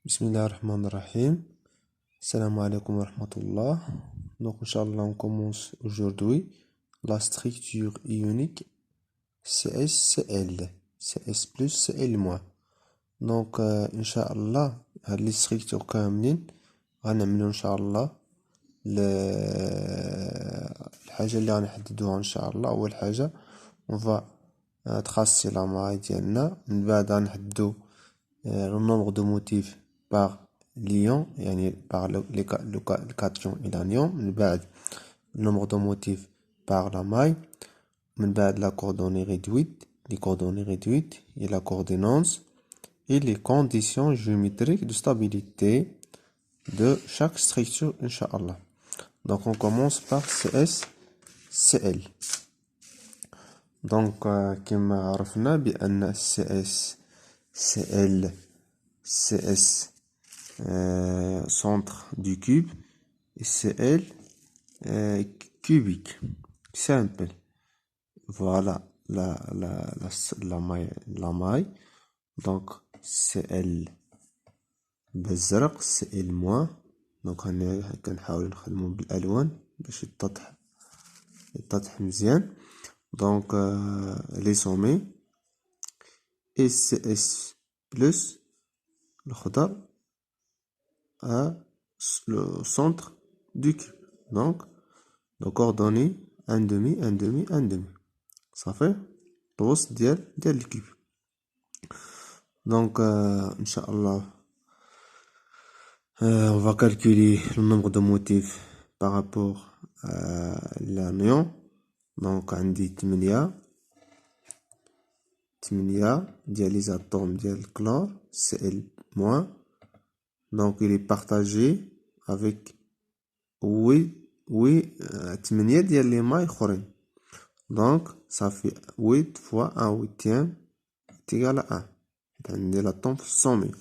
Bismillahirrahmanirrahim. Salam alaikum wa rahmatullah. Donc, Inch'Allah, on commence aujourd'hui la structure ionique CsCl. Cs plus Cl moins. Donc, Inch'Allah, les structures كاملين غنعملو Inch'Allah الحاجة اللي غنحددوها Inch'Allah. أول حاجة on va tracer la maille ديالنا. من بعد غنحددو le nombre de motifs par l'ion, par le cation et l'anion. من بعد le nombre de motifs par la maille. من بعد la coordonnée réduite, les coordonnées réduites et la coordonnance et les conditions géométriques de stabilité de chaque structure, Inch'Allah. Donc on commence par CsCl. Donc كما عرفنا بأن CsCl CS centre du cube et Cl cubique. Simple. Voilà la maille. Donc Cl بالزرق Cl moins. Donc كنحاول نخدمو بالألوان باش يتضح مزيان. Donc les sommets et CS plus الخضر à le centre du cube. Donc coordonnées 1 demi 1 demi 1 demi. Ça fait الوسط ديال الكيب. Donc Inch'Allah on va calculer le nombre de motifs par rapport à l'anion. Donc عندي 8 ديال les atomes ديال الكلور Cl moins. Donc il est partagé avec 8 ديال les mailles اخرين. Donc ça fait 8 fois 1/8 est égal à 1. عندي l'atome في السومي.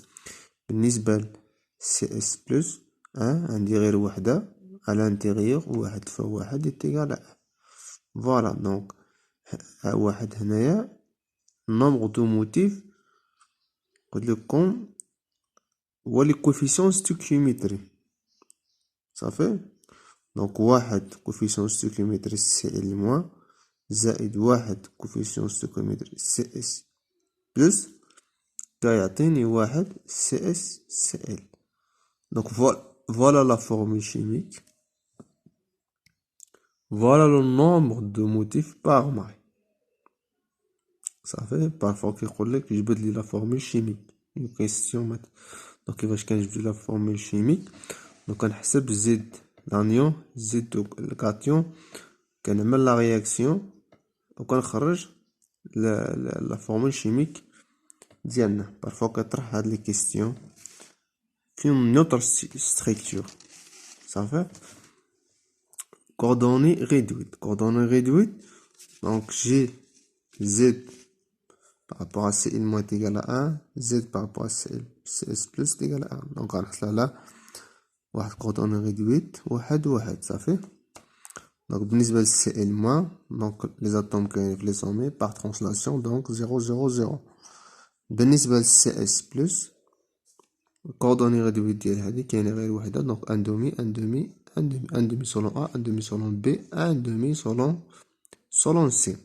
بالنسبة ل CS plus 1 عندي غير وحدة à l'intérieur. 1 fois 1 est égal à 1. Voilà, donc 1 هنايا nombre de motifs قلت لكم هو les coefficients stoichiométriques. Ça fait donc 1 coefficient stoichiométrique Cl moins زائد 1 coefficient stoichiométrique CS plus كيعطيني 1 CsCl. Donc voilà la formule chimique. Voilà le nombre de motifs par maille. Ça fait parfois كيقول لك جبد لي la formule chimique. Une question. Donc كيفاش كنجبد la formule chimique. Donc كنحسب زد l'anion زد الكاتيون كنعمل la réaction وكنخرج la formule chimique ديالنا. Parfois كطرح هاد les questions في une autre structure. Ça fait coordonnées réduites. Donc j'ai Z par rapport à Cl moins est égal à 1, Z par rapport à CS plus est égal à 1. Donc غنحصل على واحد coordonnée réduite 1 ça fait. Donc بالنسبة ل Cl moins, donc les atomes كاينين في les sommets par translation donc 0 0 0. بالنسبة ل CS plus coordonnée réduite ديال هادي كاينة غير وحدة. Donc 1 demi 1 demi 1 demi 1 demi selon A 1 demi selon B 1 demi selon C.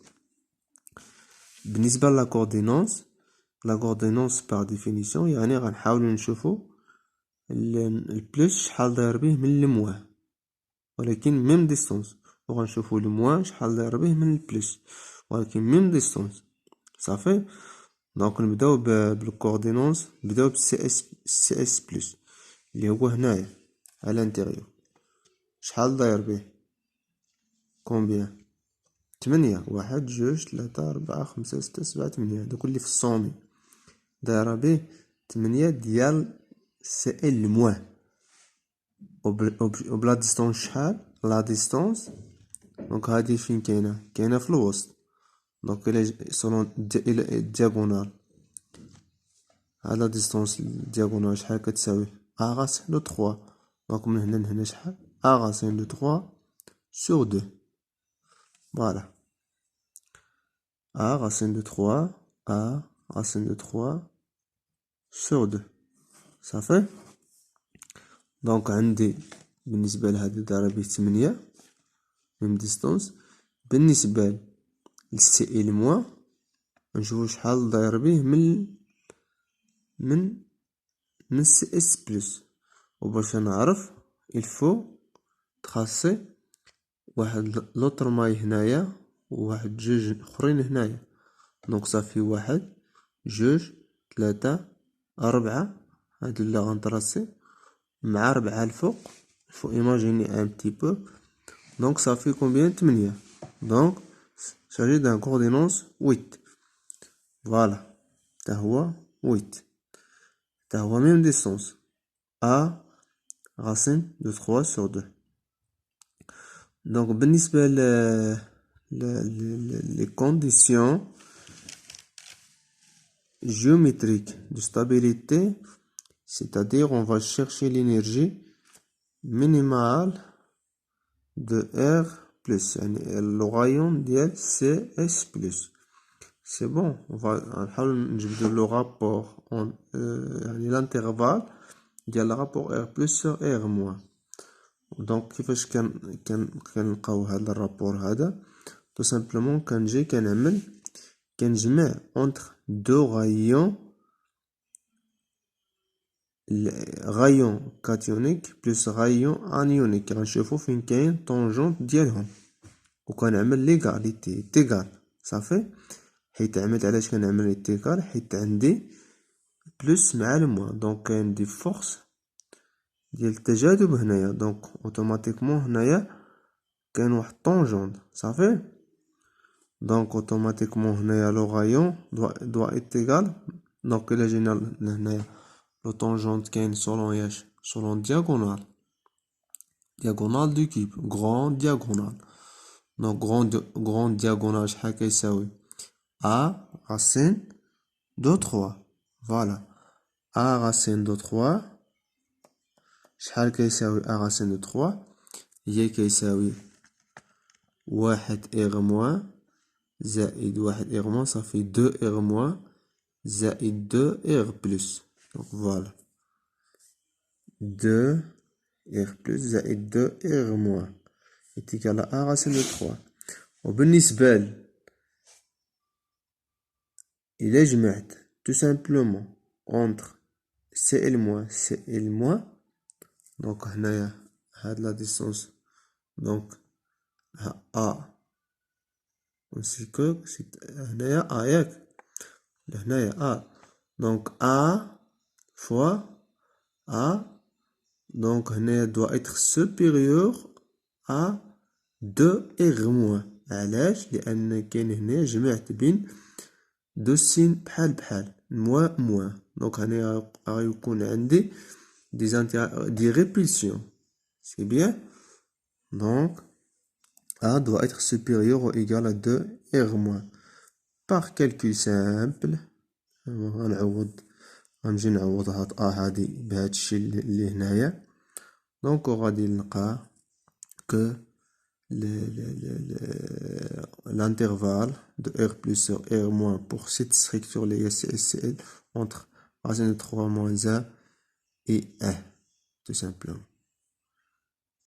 بالنسبة ل la coordonnance par définition يعني غنحاولو نشوفو البلس شحال داير به من الموان ولكن ميم ديستونس وغنشوفو الموان شحال داير به من البلس ولكن ميم ديستونس. صافي. دونك نبداو بالكوردينونس. نبداو ب CS بلس اللي هو هنايا على الانتيريور. شحال داير به كومبيان 8 1 2 3 4 5 6 7 8. هادوك اللي في الصومي دايره به 8 ديال Cl موان. وبلا ديستونس شحال لا ديستونس. دونك هادي فين كاينه في الوسط. دونك الى سولون الدياغونال هاد لا ديستونس الدياغونال شحال كتساوي ا غاسين لو 3. دونك من هنا لهنا شحال ا غاسين لو 3 sur 2. Voilà. A racine de 3 sur 2. صافي. دونك عندي بالنسبة لهادي ضربي 8 ميم ديستونس. بالنسبة للسي ال موان نشوفو شحال داير بيه من سي اس بلس. وباش نعرف الفو تخاصي واحد لوطر ماي هنايا وواحد جوج اخرين هنايا. دونك صافي 1 2 3 4 هادو اللي غنطراسي مع 4 الفوق. faut imaginer un petit peu. Donc ça fait combien 8. Donc il s'agit d'un coordonnance 8. Voilà. تا هو 8. تا هو même distance. A racine de 3 sur 2. Donc بالنسبة les conditions géométriques de stabilité, c'est-à-dire on va chercher l'énergie minimale de R plus, يعني le rayon ديال CS plus. C'est bon, on va نحاول نجبدو le rapport يعني l'intervalle ديال le rapport R plus sur R moins. دونك كيفاش كنلقاو هذا الرابور هذا؟ tout simplement كنجي كنجمع entre deux rayons rayon cationique plus rayon anionique. غنشوفو فين كاين طونجونت ديالهم وكنعمل ليغاليتي تيغال. صافي. حيت عملت علاش كنعمل ليغال؟ حيت عندي بلس مع الموان. دونك كاين دي فورس ديال التجاذب هنايا. دونك اوتوماتيكمون هنايا كاين واحد طونجونت. صافي. دونك اوتوماتيكمون هنايا لو غايون دوا ايتيغال. دونك الا جينا لهنايا لو طونجونت كاين سولون ياش سولون دياغونال دو كيب غران دياغونال. دونك غران دياغونال شحال كيساوي ا راسين دو 3. فوالا ا راسين دو 3 شحال كيساوي ا راسين دو 3 هي كيساوي 1 إغ موان زائد 1 إغ موان صافي 2 إغ موان زائد 2 إغ بلس. دونك فوالا 2 إغ بلس زائد 2 إغ موان إتيكال أ راسين دو 3. وبالنسبة إلا جمعت تو سامبلومون أونتر سي إل موان سي إل موان. دونك هنايا هاد لا ديستونس دونك أ ainsi que هنايا A ياك هنايا A. donc A fois A. donc هنايا doit être supérieur à 2 R moins. علاش؟ لأن كاين هنايا جمعت بين دو سين بحال موان موان. donc هنايا غيكون عندي دي répulsions. c'est bien. donc A doit être supérieur ou égal à 2 R moins. Par calcul simple غنجي نعوض هاد A هادي بهاد الشي اللي هنايا. دونك غادي نلقى que l'intervalle de R plus sur R moins pour cette structure les SCL entre racine de 3 moins 1 et 1 tout simplement.